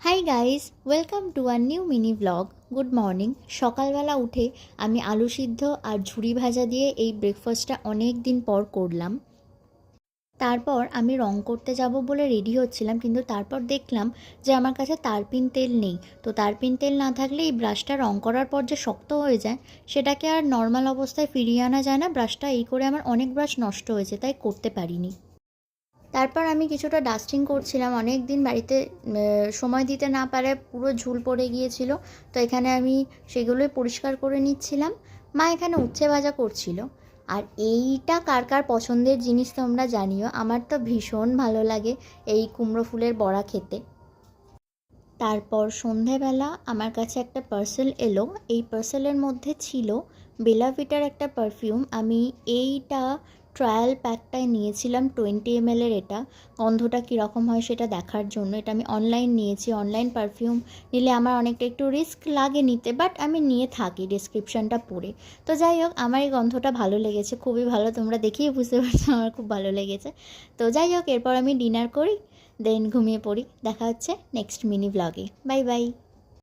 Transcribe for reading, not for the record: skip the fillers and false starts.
High guys, welcome to our new mini blog. Good morning. সকালবেলা উঠে আমি আলু সিদ্ধ আর ঝুরি ভাজা দিয়ে এই ব্রেকফাস্টটা অনেক দিন পর করলাম। তারপর আমি রং করতে যাব বলে রেডি হচ্ছিলাম, কিন্তু তারপর দেখলাম যে আমার কাছে তারপিন তেল নেই। তো তারপিন তেল না থাকলে এই ব্রাশটা রং করার পর যে শক্ত হয়ে যায় সেটাকে আর নর্মাল অবস্থায় ফিরিয়ে আনা যায় না। ব্রাশটা এই করে আমার অনেক ব্রাশ নষ্ট হয়েছে, তাই করতে পারিনি। তারপর আমি কিছুটা ডাস্টিং করছিলাম। অনেক দিন বাড়িতে সময় দিতে না পারে পুরো ঝুল পড়ে গিয়েছিল, তো এখানে আমি সেগুলোই পরিষ্কার করে নিচ্ছিলাম। মা এখানে উচ্ছে ভাজা করছিল। আর এইটা কার কার পছন্দের জিনিস তোমরা জানিও। আমার তো ভীষণ ভালো লাগে এই কুমড়ো ফুলের বড়া খেতে। তারপর সন্ধেবেলা আমার কাছে একটা পার্সেল এলো। এই পার্সেলের মধ্যে ছিল বেলা ভিটার একটা পারফিউম। আমি এইটা ট্রায়াল প্যাকটায় নিয়েছিলাম 20 ml এটা। গন্ধটা কীরকম হয় সেটা দেখার জন্য এটা আমি অনলাইন নিয়েছি। অনলাইন পারফিউম নিলে আমার অনেকটা একটু রিস্ক লাগে নিতে, বাট আমি নিয়ে থাকি ডেসক্রিপশানটা পড়ে। তো যাই হোক, আমার এই গন্ধটা ভালো লেগেছে, খুবই ভালো। তোমরা দেখেই বুঝতে পারছো আমার খুব ভালো লেগেছে। তো যাই হোক, এরপর আমি ডিনার করি, দেন ঘুমিয়ে পড়ি। দেখা হচ্ছে নেক্সট মিনি ব্লগে। Bye bye.